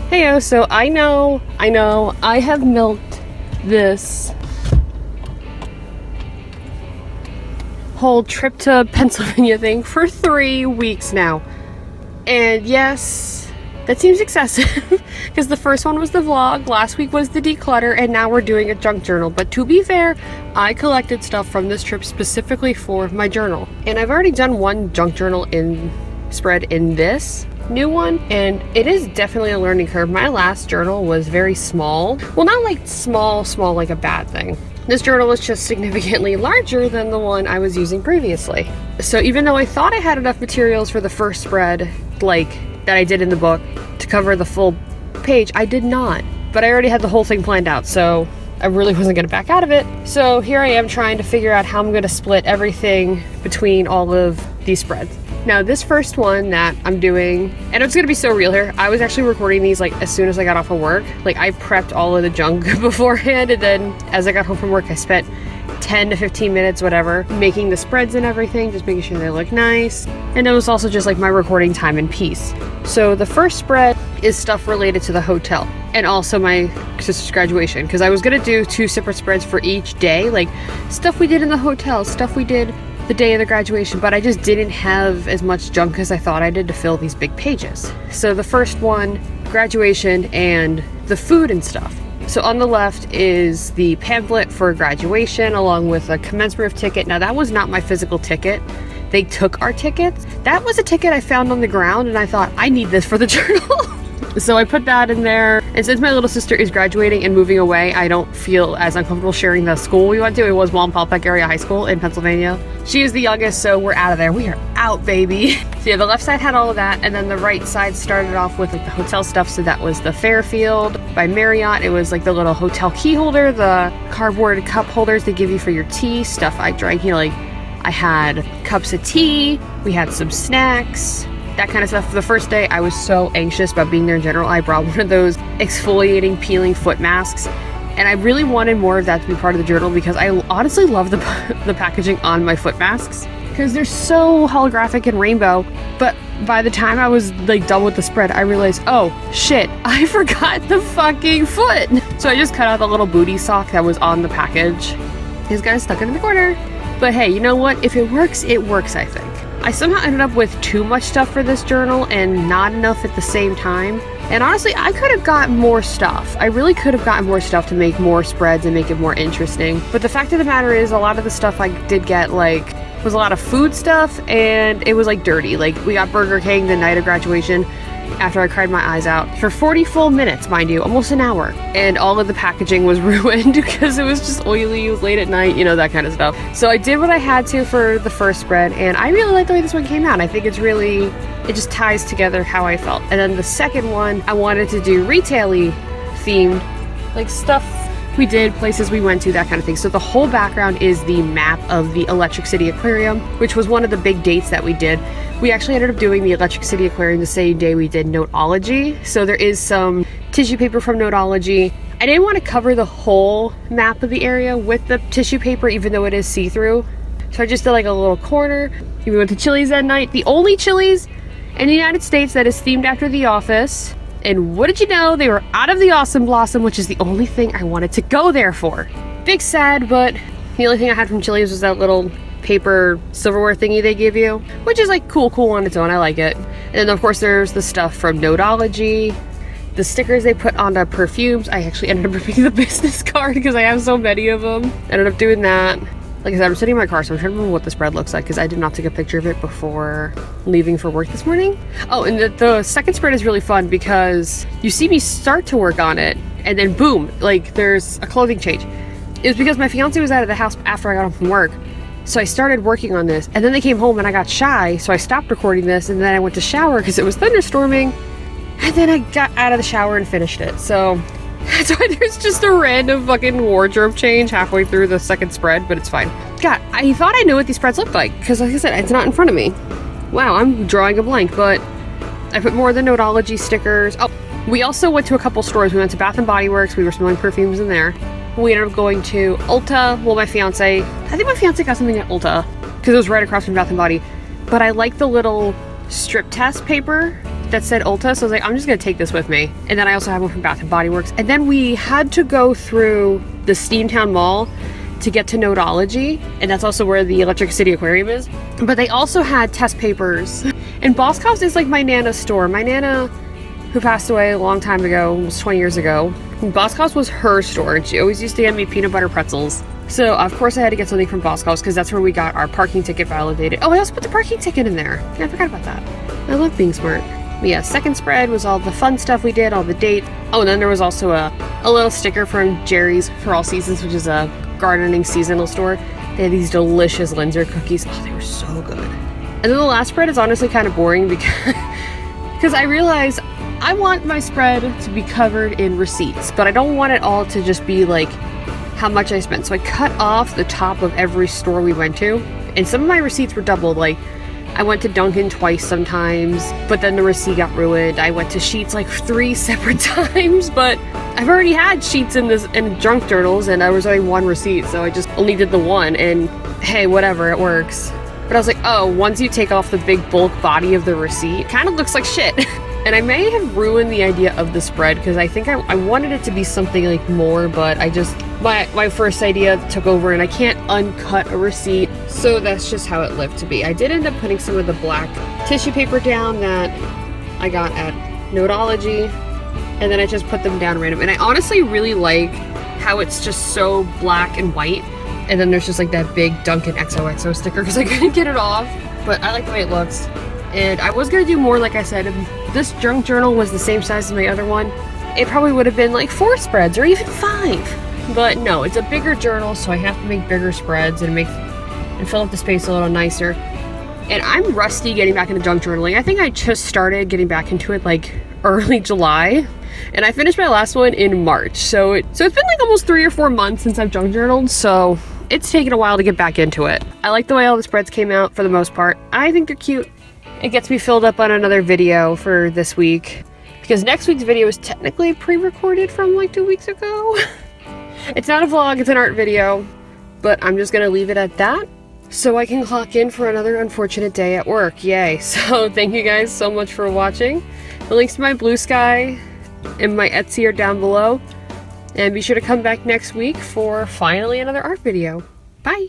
Heyo, so I know, I have milked this whole trip to Pennsylvania thing for 3 weeks now. And yes, that seems excessive because the first one was the vlog, last week was the declutter, and now we're doing a junk journal. But to be fair, I collected stuff from this trip specifically for my journal. And I've already done one junk journal spread in this new one, and it is definitely a learning curve. My last journal was very small. Well, not like small like a bad thing. This journal was just significantly larger than the one I was using previously. So even though I thought I had enough materials for the first spread, like that I did in the book, to cover the full page, I did not. But I already had the whole thing planned out, so I really wasn't gonna back out of it. So here I am trying to figure out how I'm gonna split everything between all of these spreads. Now this first one that I'm doing, and it's gonna be so real here, I was actually recording these like as soon as I got off of work. Like I prepped all of the junk beforehand, and then as I got home from work I spent 10 to 15 minutes, whatever, making the spreads and everything, just making sure they look nice. And it was also just like my recording time in peace. So the first spread is stuff related to the hotel and also my sister's graduation, because I was gonna do 2 separate spreads for each day, like stuff we did in the hotel, stuff we did the day of the graduation, but I just didn't have as much junk as I thought I did to fill these big pages. So the first one, graduation and the food and stuff. So on the left is the pamphlet for graduation along with a commemorative ticket. Now that was not my physical ticket. They took our tickets. That was a ticket I found on the ground and I thought, I need this for the journal. So I put that in there. And since my little sister is graduating and moving away, I don't feel as uncomfortable sharing the school we went to. It was Wallenpaupack Area High School in Pennsylvania. She is the youngest, so we're out of there. We are out, baby. So yeah, the left side had all of that, and then the right side started off with like the hotel stuff. So that was the Fairfield by Marriott. It was like the little hotel key holder, the cardboard cup holders they give you for your tea, stuff I drank, you know, like I had cups of tea, we had some snacks, that kind of stuff. For the first day, I was so anxious about being there in general. I brought one of those exfoliating, peeling foot masks, and I really wanted more of that to be part of the journal because I honestly love the packaging on my foot masks because they're so holographic and rainbow. But by the time I was like done with the spread, I realized, oh shit, I forgot the fucking foot. So I just cut out the little booty sock that was on the package. This guy's stuck in the corner. But hey, you know what? If it works, I think. I somehow ended up with too much stuff for this journal and not enough at the same time. And honestly, I could have gotten more stuff. I really could have gotten more stuff to make more spreads and make it more interesting. But the fact of the matter is, a lot of the stuff I did get like was a lot of food stuff, and it was like dirty. Like we got Burger King the night of graduation after I cried my eyes out for 40 full minutes, mind you, almost an hour. And all of the packaging was ruined because it was just oily, it was late at night, you know, that kind of stuff. So I did what I had to for the first spread, and I really like the way this one came out. I think it's really, it just ties together how I felt. And then the second one, I wanted to do retail-y themed, like stuff we did, places we went to, that kind of thing. So the whole background is the map of the Electric City Aquarium, which was one of the big dates that we did. We actually ended up doing the Electric City Aquarium the same day we did Noteology. So there is some tissue paper from Noteology. I didn't want to cover the whole map of the area with the tissue paper, even though it is see-through. So I just did like a little corner. We went to Chili's that night, the only Chili's in the United States that is themed after The Office. And what did you know? They were out of the Awesome Blossom, which is the only thing I wanted to go there for. Big sad, but the only thing I had from Chili's was that little paper silverware thingy they give you, which is like cool on its own. I like it. And then of course there's the stuff from Noteology, the stickers they put on the perfumes. I actually ended up repeating the business card because I have so many of them. Ended up doing that. Like I said, I'm sitting in my car, so I'm trying to remember what the spread looks like because I did not take a picture of it before leaving for work this morning. Oh, and the second spread is really fun because you see me start to work on it, and then boom, like there's a clothing change. It was because my fiance was out of the house after I got home from work. So I started working on this, and then they came home and I got shy, so I stopped recording this, and then I went to shower because it was thunderstorming, and then I got out of the shower and finished it. So that's why there's just a random fucking wardrobe change halfway through the second spread, but it's fine. God, I thought I knew what these spreads looked like, because like I said, it's not in front of me. Wow, I'm drawing a blank, but I put more of the Noteology stickers. Oh, we also went to a couple stores. We went to Bath & Body Works. We were smelling perfumes in there. We ended up going to Ulta. Well, my fiance, I think my fiance got something at Ulta, because it was right across from Bath & Body. But I like the little strip test paper that said Ulta, so I was like, I'm just gonna take this with me. And then I also have one from Bath & Body Works. And then we had to go through the Steamtown Mall to get to Nodology, and that's also where the Electric City Aquarium is. But they also had test papers. And Boscov's is like my Nana's store. My Nana, who passed away a long time ago, almost 20 years ago, Boscov's was her store, and she always used to get me peanut butter pretzels. So of course I had to get something from Boscov's because that's where we got our parking ticket validated. Oh, I also put the parking ticket in there. Yeah, I forgot about that. I love being smart. But yeah, second spread was all the fun stuff we did, all the date. Oh, and then there was also a little sticker from Jerry's for All Seasons, which is a gardening seasonal store. They had these delicious Linzer cookies. Oh, they were so good. And then the last spread is honestly kind of boring because I realized I want my spread to be covered in receipts, but I don't want it all to just be like how much I spent. So I cut off the top of every store we went to, and some of my receipts were doubled. Like I went to Dunkin' twice sometimes, but then the receipt got ruined. I went to Sheetz like 3 separate times, but I've already had Sheetz in junk journals, and I was only 1 receipt, so I just only did the 1, and hey, whatever, it works. But I was like, oh, once you take off the big bulk body of the receipt, it kind of looks like shit. And I may have ruined the idea of the spread because I think I wanted it to be something like more, but I just, my first idea took over and I can't uncut a receipt. So that's just how it lived to be. I did end up putting some of the black tissue paper down that I got at Nodology, and then I just put them down random. And I honestly really like how it's just so black and white. And then there's just like that big Dunkin' XOXO sticker because I couldn't get it off. But I like the way it looks. And I was going to do more, like I said. If this junk journal was the same size as my other one, it probably would have been like 4 spreads or even 5. But no, it's a bigger journal, so I have to make bigger spreads and fill up the space a little nicer. And I'm rusty getting back into junk journaling. I think I just started getting back into it like early July. And I finished my last one in March. So it's been like almost 3 or 4 months since I've junk journaled. So it's taken a while to get back into it. I like the way all the spreads came out for the most part. I think they're cute. It gets me filled up on another video for this week, because next week's video is technically pre-recorded from like 2 weeks ago. It's not a vlog, it's an art video, but I'm just gonna leave it at that so I can clock in for another unfortunate day at work. Yay. So thank you guys so much for watching. The links to my Blue Sky and my Etsy are down below, and be sure to come back next week for finally another art video. Bye.